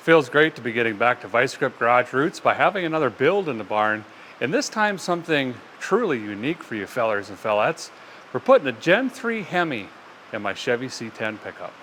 Feels great to be getting back to Vice Grip Garage roots by having another build in the barn, and this time something truly unique for you fellers and fellettes. We're putting a Gen 3 Hemi in my Chevy C10 pickup.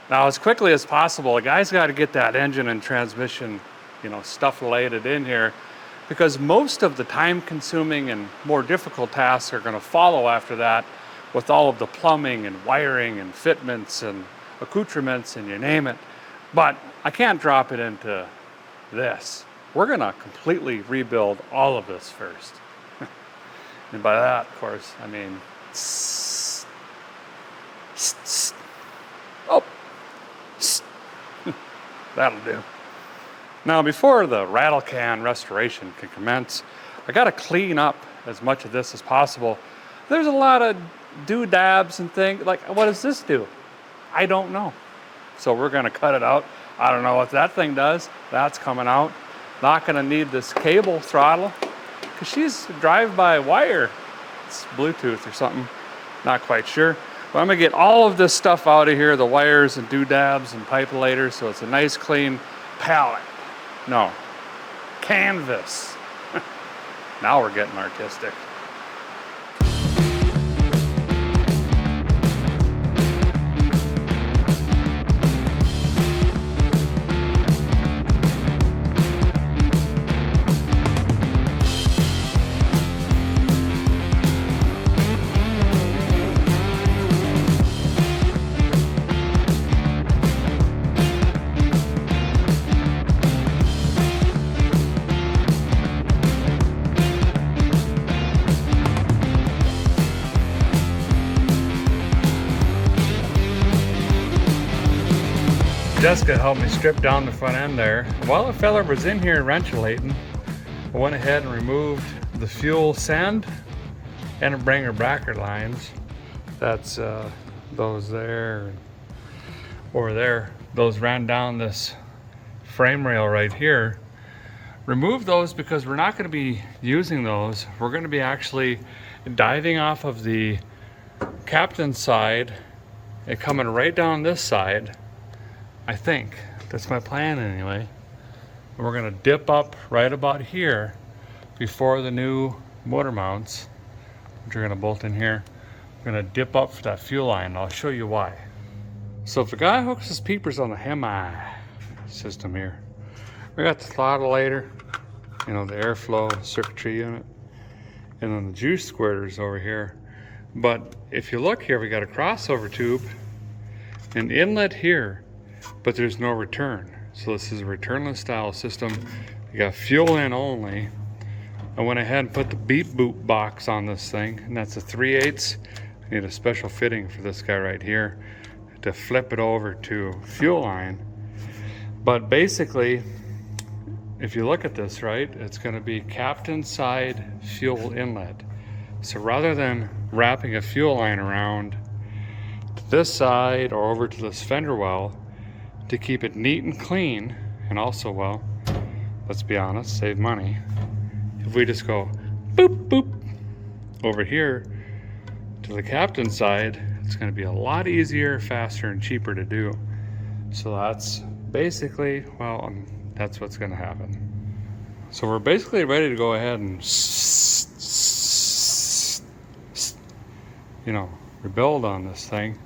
Now, as quickly as possible, the guy's got to get that engine and transmission, stuff related in here, because most of the time-consuming and more difficult tasks are going to follow after that, with all of the plumbing and wiring and fitments and accoutrements and you name it. But I can't drop it into this. We're going to completely rebuild all of this first. And by that, of course, I mean... Oh! That'll do. Now, before the rattle can restoration can commence, I got to clean up as much of this as possible. There's a lot of doodabs and things. Like, what does this do? I don't know. So we're going to cut it out. I don't know what that thing does. That's coming out. Not going to need this cable throttle because she's drive-by wire. It's Bluetooth or something. Not quite sure. But I'm going to get all of this stuff out of here, the wires and doodads and pipelators, so it's a nice clean pallet. No, canvas. Now we're getting artistic. Jessica helped me strip down the front end there. While the fella was in here wrenchulating, I went ahead and removed the fuel send and bringer bracket lines. That's those there, over there. Those ran down this frame rail right here. Remove those because we're not going to be using those. We're going to be actually diving off of the captain's side and coming right down this side. I think that's my plan anyway. And we're going to dip up right about here before the new motor mounts, which are going to bolt in here. We're going to dip up for that fuel line, and I'll show you why. So if the guy hooks his peepers on the Hemi system here, we got the throttleator, the airflow circuitry unit, and then the juice squirters over here. But if you look here, we got a crossover tube, an inlet here, but there's no return. So this is a returnless style system. You got fuel in only. I went ahead and put the beep boot box on this thing, and that's a 3/8. I need a special fitting for this guy right here to flip it over to fuel line. But basically, if you look at this, right, it's going to be captain side fuel inlet. So rather than wrapping a fuel line around to this side or over to this fender well, to keep it neat and clean, and also, well, let's be honest, save money, if we just go boop boop over here to the captain's side, it's going to be a lot easier, faster, and cheaper to do. So that's basically, well, that's what's going to happen. So we're basically ready to go ahead and rebuild on this thing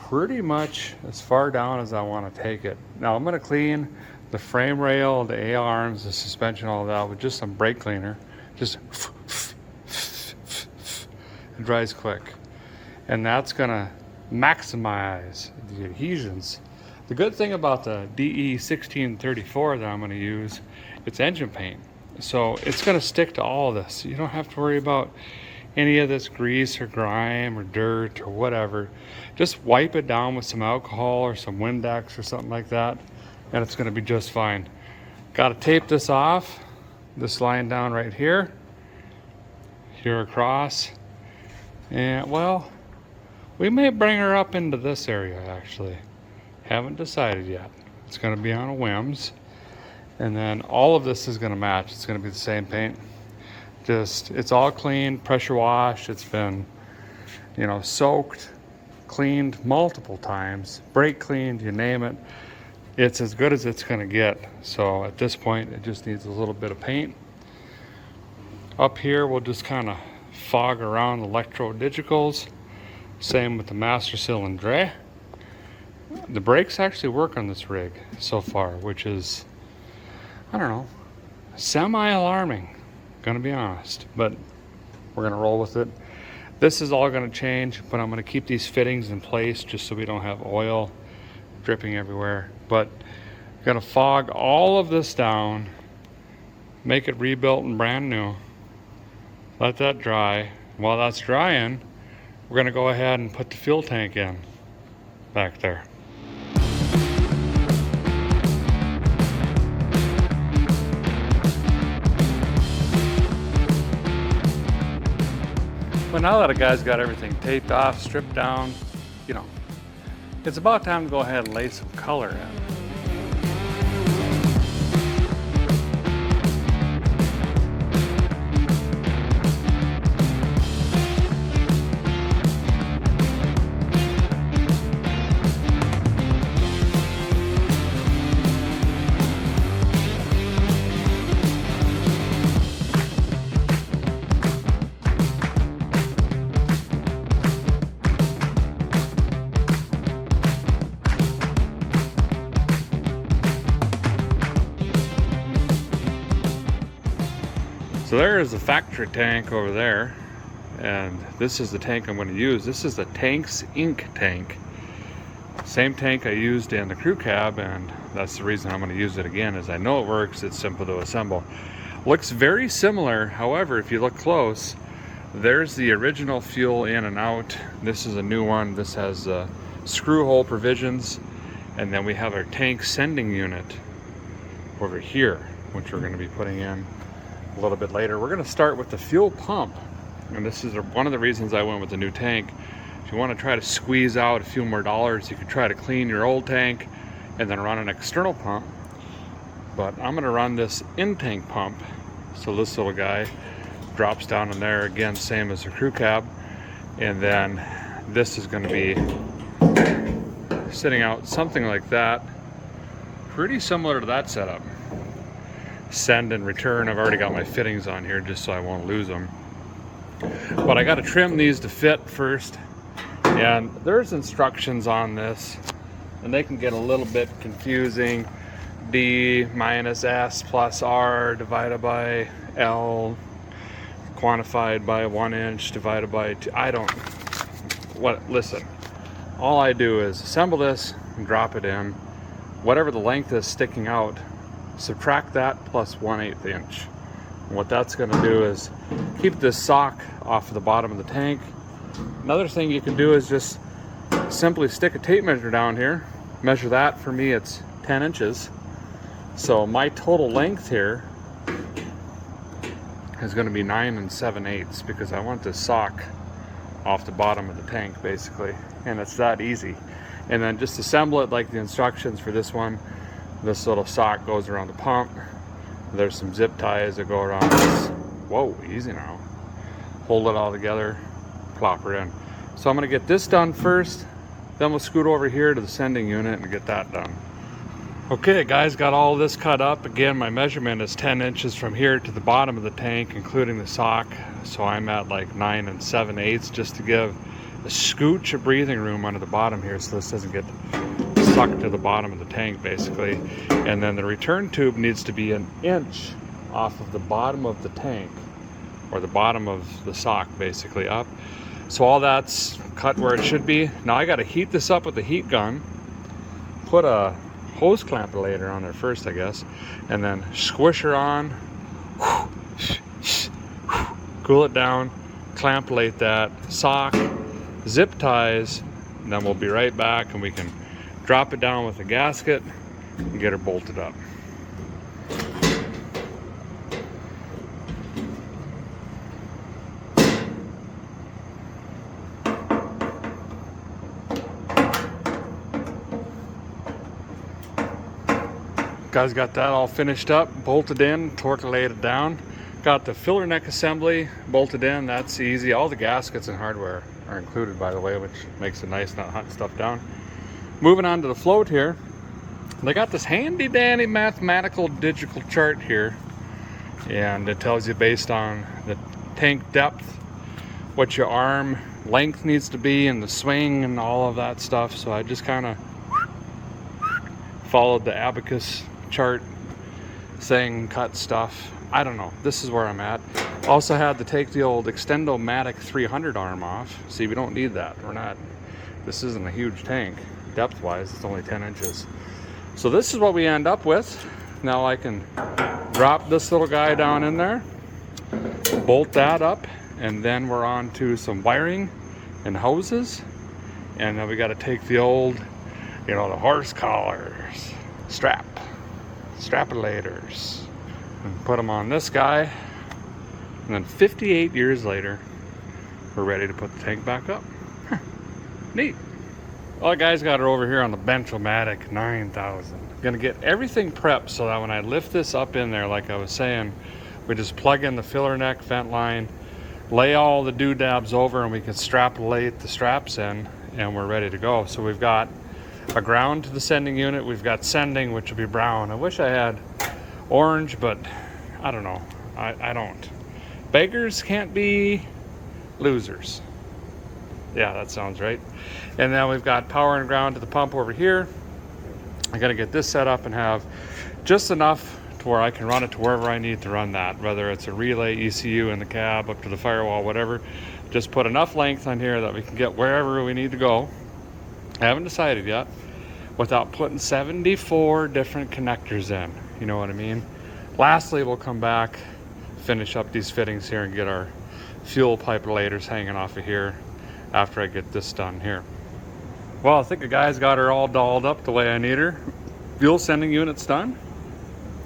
pretty much as far down as I want to take it. Now I'm going to clean the frame rail, the A-arms, the suspension, all that with just some brake cleaner. Just it dries quick. And that's going to maximize the adhesions. The good thing about the DE1634 that I'm going to use, it's engine paint. So it's going to stick to all of this. You don't have to worry about any of this grease or grime or dirt or whatever. Just wipe it down with some alcohol or some Windex or something like that, and it's going to be just fine. Got to tape this off, this line down right here, here across, And well, we may bring her up into this area actually. Haven't decided yet. It's going to be on a whims. And then all of this is going to match. It's going to be the same paint. Just, it's all clean, pressure washed. It's been, you know, soaked, cleaned multiple times, brake cleaned, you name it. It's as good as it's going to get. So at this point, it just needs a little bit of paint. Up here, we'll just kind of fog around the electrodigicals. Same with the master cylinder. The brakes actually work on this rig so far, which is, I don't know, semi-alarming, gonna be honest, but we're gonna roll with it. This is all gonna change, but I'm gonna keep these fittings in place just so we don't have oil dripping everywhere. But gonna fog all of this down, make it rebuilt and brand new, let that dry. While that's drying, we're gonna go ahead and put the fuel tank in back there. But now that a guy's got everything taped off, stripped down, you know, it's about time to go ahead and lay some color in. So there is the factory tank over there, and this is the tank I'm going to use. This is the Tanks Inc. tank. Same tank I used in the crew cab, and that's the reason I'm going to use it again, is I know it works, it's simple to assemble. Looks very similar, however, if you look close, there's the original fuel in and out. This is a new one. This has screw hole provisions, and then we have our tank sending unit over here, which we're going to be putting in a little bit later. We're going to start with the fuel pump, and this is one of the reasons I went with the new tank. If you want to try to squeeze out a few more dollars, you could try to clean your old tank and then run an external pump, but I'm going to run this in-tank pump. So this little guy drops down in there, again same as the crew cab, and then this is going to be sitting out something like that, pretty similar to that setup. Send and return. I've already got my fittings on here just so I won't lose them, but I got to trim these to fit first, and there's instructions on this, and they can get a little bit confusing. D minus S plus R divided by L quantified by 1 inch divided by 2. I don't, listen, all I do is assemble this and drop it in. Whatever the length is sticking out, subtract that plus 1/8 inch. And what that's going to do is keep this sock off of the bottom of the tank. Another thing you can do is just simply stick a tape measure down here, measure that. For me it's 10 inches. So my total length here is going to be 9 7/8 because I want this sock off the bottom of the tank basically, and it's that easy. And then just assemble it like the instructions for this one. This little sock goes around the pump. There's some zip ties that go around this. Whoa, easy now. Hold it all together, plop her in. So I'm going to get this done first, then we'll scoot over here to the sending unit and get that done. Okay guys, got all this cut up. Again, my measurement is 10 inches from here to the bottom of the tank, including the sock. So I'm at like 9 7/8 just to give a scooch of breathing room under the bottom here so this doesn't get sucked to the bottom of the tank basically. And then the return tube needs to be 1 inch off of the bottom of the tank, or the bottom of the sock basically up. So all that's cut where it should be. Now I got to heat this up with a heat gun, put a hose clamper later on there first I guess, and then squish her on, cool it down, clamp plate that, sock, zip ties, and then we'll be right back and we can drop it down with a gasket and get her bolted up. Guys got that all finished up, bolted in, torque laid it down. Got the filler neck assembly bolted in, that's easy. All the gaskets and hardware are included, by the way, which makes it nice not hunting stuff down. Moving on to the float here. They got this handy dandy mathematical digital chart here, and it tells you based on the tank depth what your arm length needs to be and the swing and all of that stuff. So I just kind of followed the abacus chart saying cut stuff. I don't know, this is where I'm at. Also had to take the old Extendo-Matic 300 arm off. See, we don't need that. This isn't a huge tank depth wise, it's only 10 inches. So this is what we end up with. Now I can drop this little guy down in there, bolt that up, and then we're on to some wiring and hoses. And then we got to take the old, the horse collars, strapulators, and put them on this guy. And then 58 years later, we're ready to put the tank back up. Neat. Well, the guys got her over here on the Bench-O-Matic 9000. Gonna get everything prepped so that when I lift this up in there, like I was saying, we just plug in the filler neck vent line, lay all the doodads over, and we can strapulate the straps in, and we're ready to go. So we've got a ground to the sending unit. We've got sending, which will be brown. I wish I had orange, but I don't know. I don't. Beggars can't be losers. Yeah, that sounds right. And then we've got power and ground to the pump over here. I got to get this set up and have just enough to where I can run it to wherever I need to run that, whether it's a relay, ECU in the cab, up to the firewall, whatever. Just put enough length on here that we can get wherever we need to go. I haven't decided yet, without putting 74 different connectors in. You know what I mean? Lastly, we'll come back, finish up these fittings here, and get our fuel pipe relators hanging off of here after I get this done here. Well, I think the guys got her all dolled up the way I need her. Fuel sending unit's done,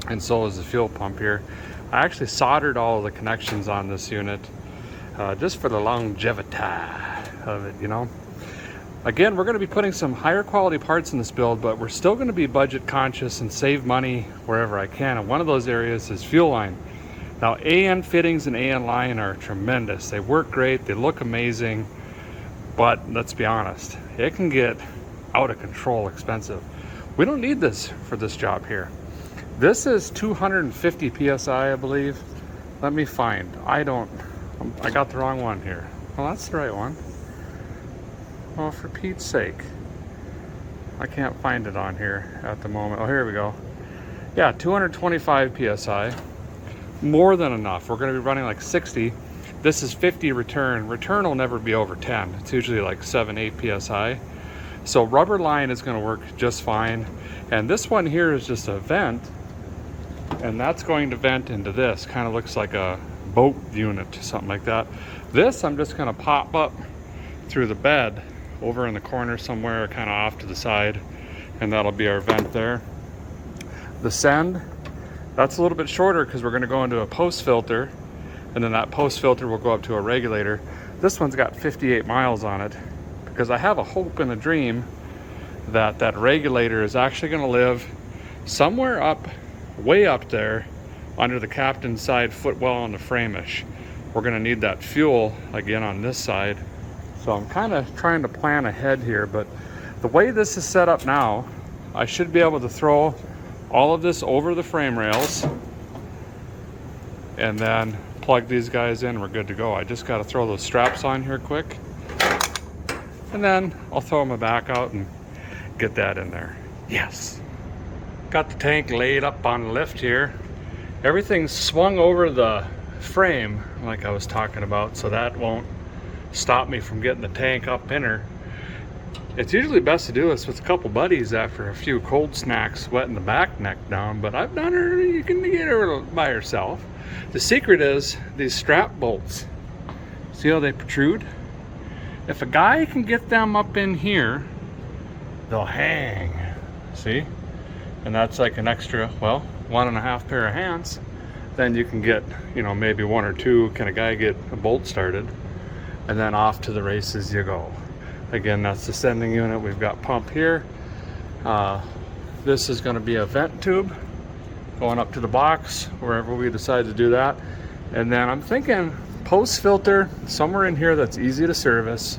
and so is the fuel pump here. I actually soldered all of the connections on this unit just for the longevity of it, Again, we're going to be putting some higher quality parts in this build, but we're still going to be budget conscious and save money wherever I can. And one of those areas is fuel line. Now, AN fittings and AN line are tremendous. They work great, they look amazing, but let's be honest, it can get out of control expensive. We don't need this for this job here. This is 250 PSI, I believe. Let me find. I got the wrong one here. Well, that's the right one. Oh, for Pete's sake. I can't find it on here at the moment. Oh, here we go. Yeah, 225 PSI. More than enough. We're going to be running like 60. This is 50 return. Return will never be over 10. It's usually like 7, 8 PSI. So rubber line is going to work just fine. And this one here is just a vent. And that's going to vent into this. Kind of looks like a boat unit, something like that. This I'm just going to pop up through the bed over in the corner somewhere, kind of off to the side. And that'll be our vent there. The send, that's a little bit shorter because we're going to go into a post filter, and then that post filter will go up to a regulator. This one's got 58 miles on it because I have a hope and a dream that that regulator is actually going to live somewhere up, way up there under the captain's side footwell on the frame-ish. We're going to need that fuel again on this side. So I'm kind of trying to plan ahead here, but the way this is set up now, I should be able to throw all of this over the frame rails and then plug these guys in. We're good to go. I just got to throw those straps on here quick, and then I'll throw my back out and get that in there. Yes. Got the tank laid up on the lift here. Everything's swung over the frame like I was talking about, so that won't stop me from getting the tank up in her. It's usually best to do this with a couple buddies after a few cold snacks wetting the back neck down, but I've done her, you can get her by herself. The secret is these strap bolts. See how they protrude? If a guy can get them up in here, they'll hang. See? And that's like an extra, well, 1.5 pair of hands. Then you can get, maybe 1 or 2. Can a guy get a bolt started? And then off to the races you go. Again, that's the sending unit. We've got pump here. This is going to be a vent tube. going up to the box, wherever we decide to do that. And then I'm thinking post filter somewhere in here that's easy to service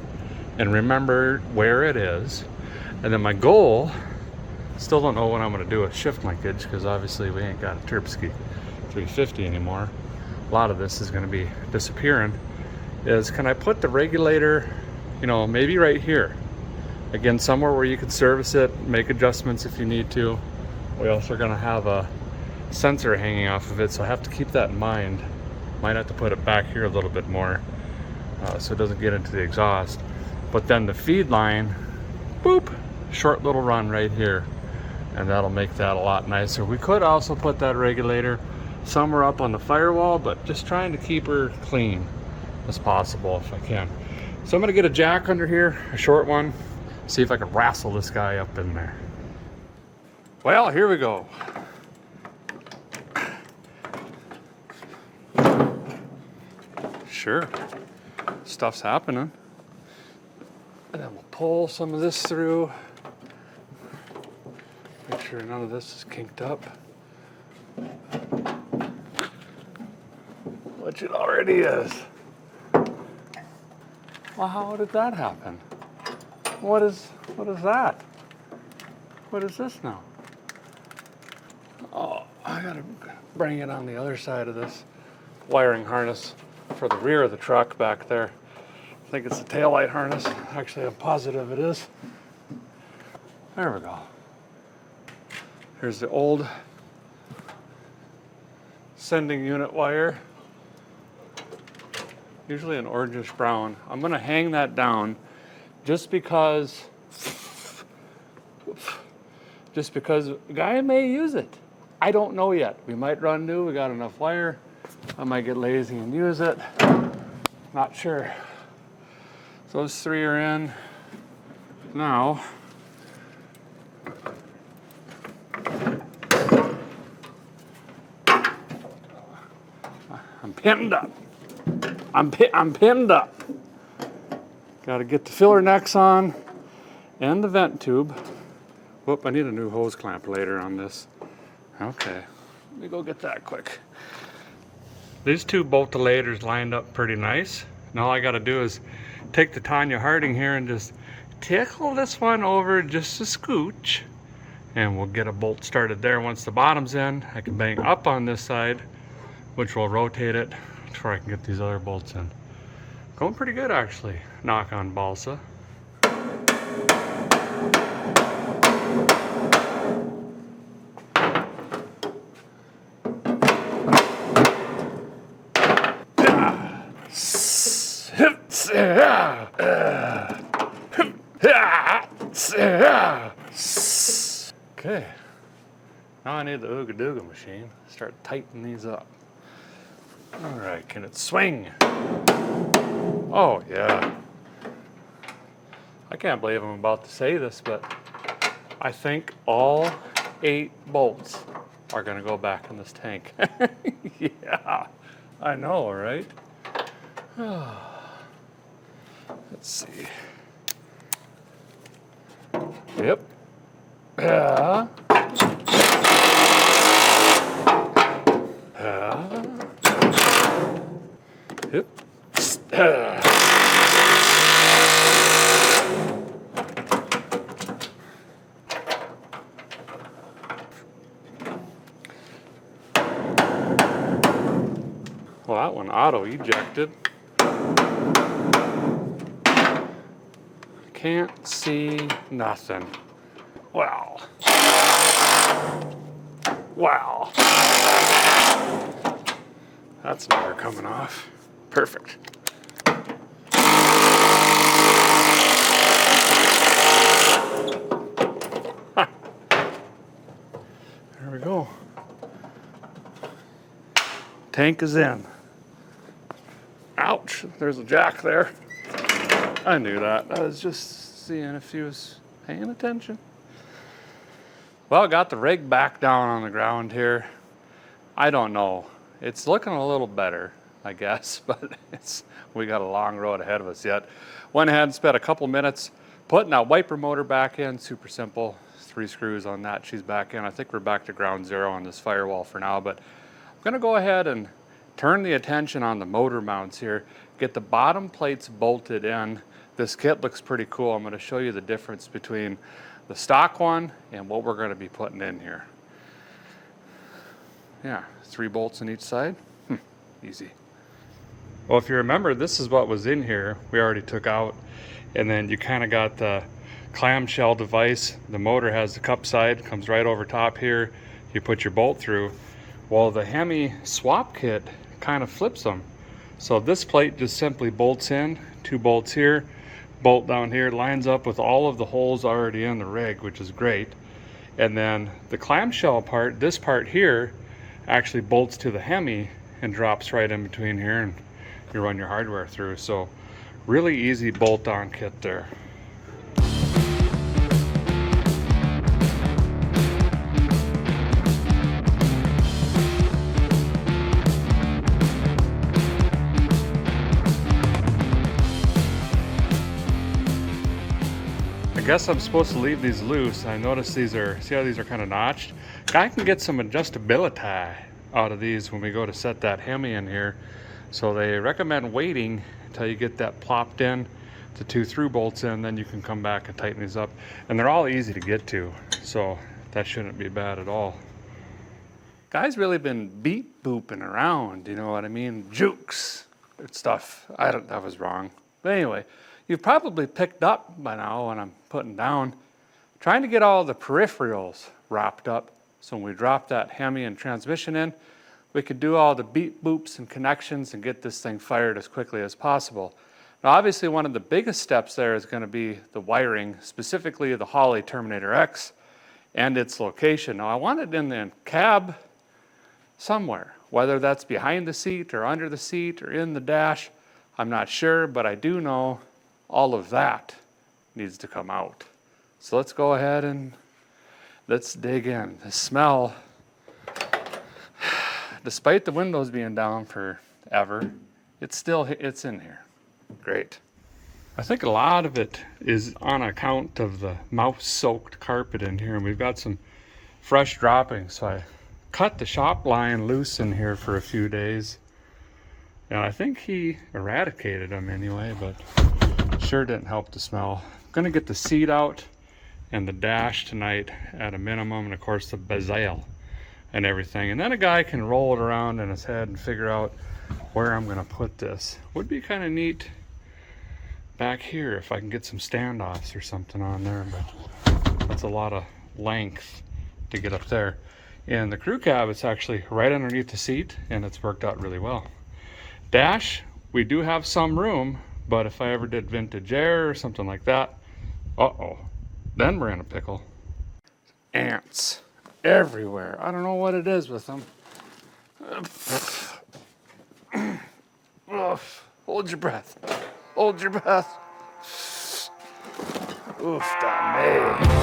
and remember where it is. And then my goal, still don't know what I'm going to do with shift linkage, because obviously we ain't got a Terpsky 350 anymore. A lot of this is going to be disappearing. Is can I put the regulator, you know, maybe right here, again somewhere where you can service it, make adjustments if you need to. We also are going to have a sensor hanging off of it, so I have to keep that in mind. Might have to put it back here a little bit more so it doesn't get into the exhaust. But then the feed line, boop, short little run right here, and that'll make that a lot nicer. We could also put that regulator somewhere up on the firewall, but just trying to keep her clean as possible if I can. So I'm gonna get a jack under here, a short one, see if I can wrestle this guy up in there. Well, here we go. Sure, stuff's happening. And then we'll pull some of this through. Make sure none of this is kinked up. Which it already is. Well, how did that happen? What is that? What is this now? Oh, I gotta bring it on the other side of this wiring harness for the rear of the truck back there. I think it's the taillight harness. Actually, I'm positive it is. There we go. Here's the old sending unit wire. Usually an orangish brown. I'm gonna hang that down just because a guy may use it. I don't know yet. We might run new, we got enough wire. I might get lazy and use it. Not sure. So those three are in. Now, I'm pinned up. I'm pinned up. Got to get the filler necks on and the vent tube. Whoop, I need a new hose clamp later on this. Okay, let me go get that quick. These two bolt delayers lined up pretty nice. And all I got to do is take the Tanya Harding here and just tickle this one over just a scooch. And we'll get a bolt started there. Once the bottom's in, I can bang up on this side, which will rotate it before I can get these other bolts in. Going pretty good actually, knock on balsa. Okay, now I need the Ooga Dooga machine. Start tightening these up. All right, can it swing? Oh yeah. I can't believe I'm about to say this, but I think all 8 bolts are gonna go back in this tank. Yeah, I know, right? Let's see. Yep. Yeah. Yep. Well, that one auto ejected. Can't see nothing. Wow. Wow. That's never coming off. Perfect. Huh. There we go. Tank is in. Ouch, there's a jack there. I knew that. I was just seeing if he was paying attention. Well, got the rig back down on the ground here. I don't know. It's looking a little better, I guess, but we got a long road ahead of us yet. Went ahead and spent a couple minutes putting that wiper motor back in. Super simple. 3 screws on that. She's back in. I think we're back to ground zero on this firewall for now, but I'm gonna go ahead and turn the attention on the motor mounts here, get the bottom plates bolted in. This kit looks pretty cool. I'm gonna show you the difference between the stock one and what we're gonna be putting in here. Yeah, 3 bolts on each side. Easy. Well, if you remember, this is what was in here. We already took out, and then you kind of got the clamshell device. The motor has the cup side, comes right over top here. You put your bolt through. Well, the Hemi swap kit kind of flips them. So this plate just simply bolts in, 2 bolts here, bolt down here, lines up with all of the holes already in the rig, which is great. And then the clamshell part, this part here, actually bolts to the Hemi and drops right in between here, and you run your hardware through. So really easy bolt-on kit there. I guess I'm supposed to leave these loose. I noticed these are, see how these are kind of notched? I can get some adjustability out of these when we go to set that Hemi in here. So they recommend waiting until you get that plopped in, the 2 through bolts in, then you can come back and tighten these up. And they're all easy to get to, so that shouldn't be bad at all. Guys really been beep booping around, you know what I mean? Jukes and stuff. That was wrong. But anyway, you've probably picked up by now when I'm putting down, trying to get all the peripherals wrapped up. So when we drop that Hemi and transmission in, we could do all the beep boops and connections and get this thing fired as quickly as possible. Now obviously one of the biggest steps there is going to be the wiring, specifically the Holley Terminator X and its location. Now I want it in the cab somewhere, whether that's behind the seat or under the seat or in the dash, I'm not sure, but I do know all of that needs to come out. So let's go ahead and let's dig in. The smell, despite the windows being down forever, it's in here. Great. I think a lot of it is on account of the mouse-soaked carpet in here, and we've got some fresh droppings. So I cut the shop line loose in here for a few days, and I think he eradicated them anyway, but sure didn't help the smell. I'm gonna get the seat out and the dash tonight at a minimum, and of course the bezel and everything. And then a guy can roll it around in his head and figure out where I'm gonna put this. Would be kind of neat back here if I can get some standoffs or something on there, but that's a lot of length to get up there. In the crew cab, it's actually right underneath the seat, and it's worked out really well. Dash, we do have some room, but if I ever did vintage air or something like that, then we're in a pickle. Ants everywhere. I don't know what it is with them. Hold your breath. Hold your breath. Oof, damn.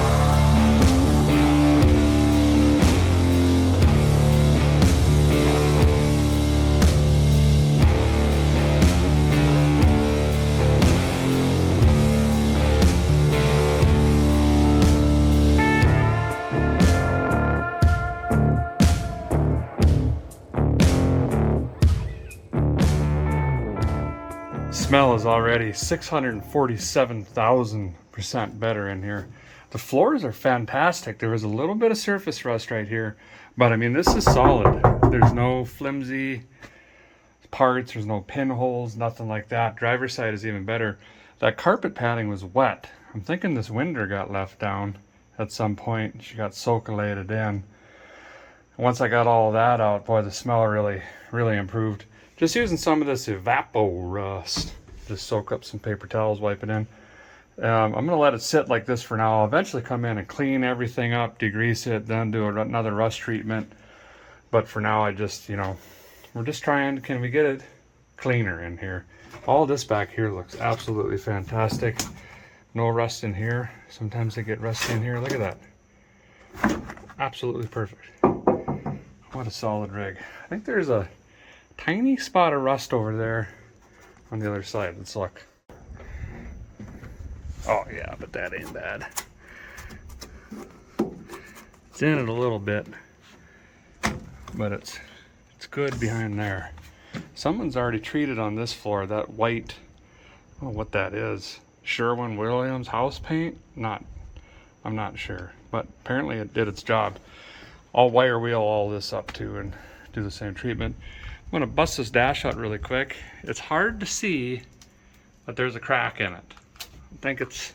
Smell is already 647,000% better in here. The floors are fantastic. There was a little bit of surface rust right here, but I mean, this is solid. There's no flimsy parts, there's no pinholes, nothing like that. Driver's side is even better. That carpet padding was wet. I'm thinking this window got left down at some point. She got soakulated in. Once I got all of that out, boy, the smell really improved. Just using some of this Evapo Rust. Just soak up some paper towels, wipe it in. I'm going to let it sit like this for now. I'll eventually come in and clean everything up, degrease it, then do another rust treatment. But for now, I just, we're just trying, can we get it cleaner in here? All this back here looks absolutely fantastic. No rust in here. Sometimes they get rust in here. Look at that. Absolutely perfect. What a solid rig. I think there's a tiny spot of rust over there on the other side. Let's look. Oh yeah, but that ain't bad. It's in it a little bit, but it's good behind there. Someone's already treated on this floor. That white, I don't know what that is. Sherwin-Williams house paint? I'm not sure, but apparently it did its job. I'll wire wheel all this up too and do the same treatment. I'm gonna bust this dash out really quick. It's hard to see, but there's a crack in it. I think it's,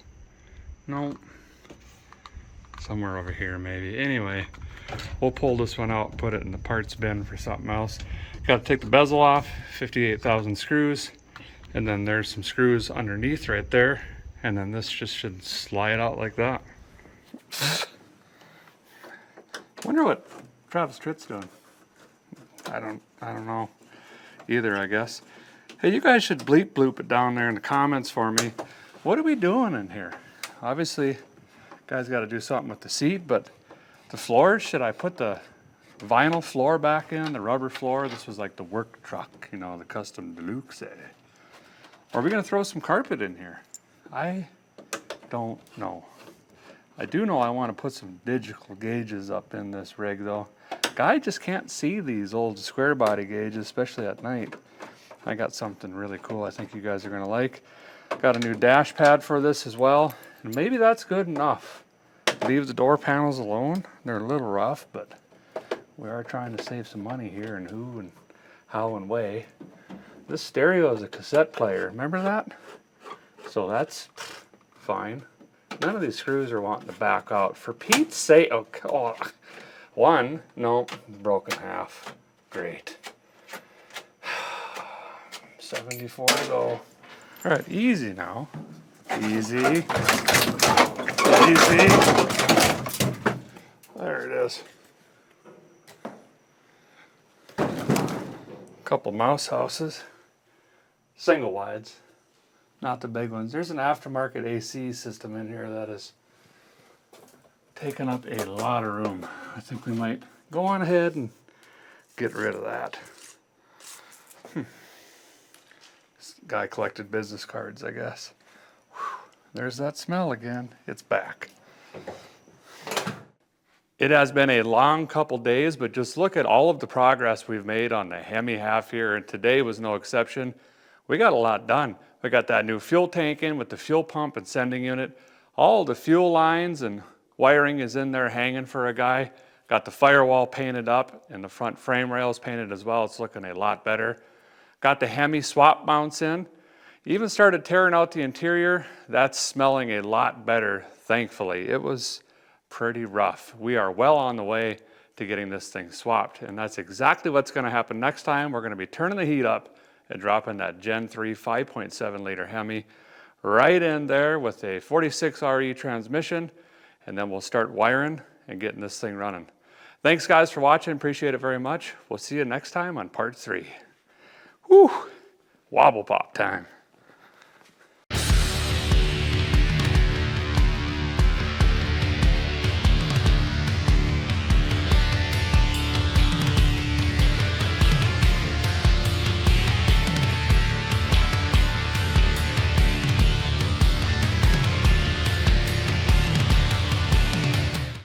no, somewhere over here maybe. Anyway, we'll pull this one out and put it in the parts bin for something else. Got to take the bezel off, 58,000 screws, and then there's some screws underneath right there, and then this just should slide out like that. Wonder what Travis Tritt's doing. I don't know either, I guess. Hey, you guys should bleep bloop it down there in the comments for me. What are we doing in here? Obviously, guys got to do something with the seat, but the floors, should I put the vinyl floor back in, the rubber floor? This was like the work truck, you know, the Custom Deluxe. Or are we gonna throw some carpet in here? I don't know. I do know I want to put some digital gauges up in this rig though. Guy just can't see these old square body gauges, especially at night. I got something really cool I think you guys are gonna like. Got a new dash pad for this as well, and maybe that's good enough. Leave the door panels alone. They're a little rough, but we are trying to save some money here, and who and how and way. This stereo is a cassette player, remember that? So that's fine. None of these screws are wanting to back out. For Pete's sake, oh, one, no, broken half. Great. 74 to go. All right, easy now. Easy. Easy. There it is. Couple mouse houses. Single wides. Not the big ones. There's an aftermarket AC system in here that is taking up a lot of room. I think we might go on ahead and get rid of that. This guy collected business cards, I guess. Whew. There's that smell again. It's back. It has been a long couple days, but just look at all of the progress we've made on the Hemi half here, and today was no exception. We got a lot done. We got that new fuel tank in with the fuel pump and sending unit. All the fuel lines and wiring is in there hanging for a guy. Got the firewall painted up and the front frame rails painted as well. It's looking a lot better. Got the Hemi swap mounts in. Even started tearing out the interior. That's smelling a lot better, thankfully. It was pretty rough. We are well on the way to getting this thing swapped, and that's exactly what's going to happen next time. We're going to be turning the heat up and dropping that Gen 3 5.7 liter Hemi right in there with a 46 RE transmission, and then we'll start wiring and getting this thing running. Thanks guys for watching, appreciate it very much. We'll see you next time on part 3. Whew, wobble pop time.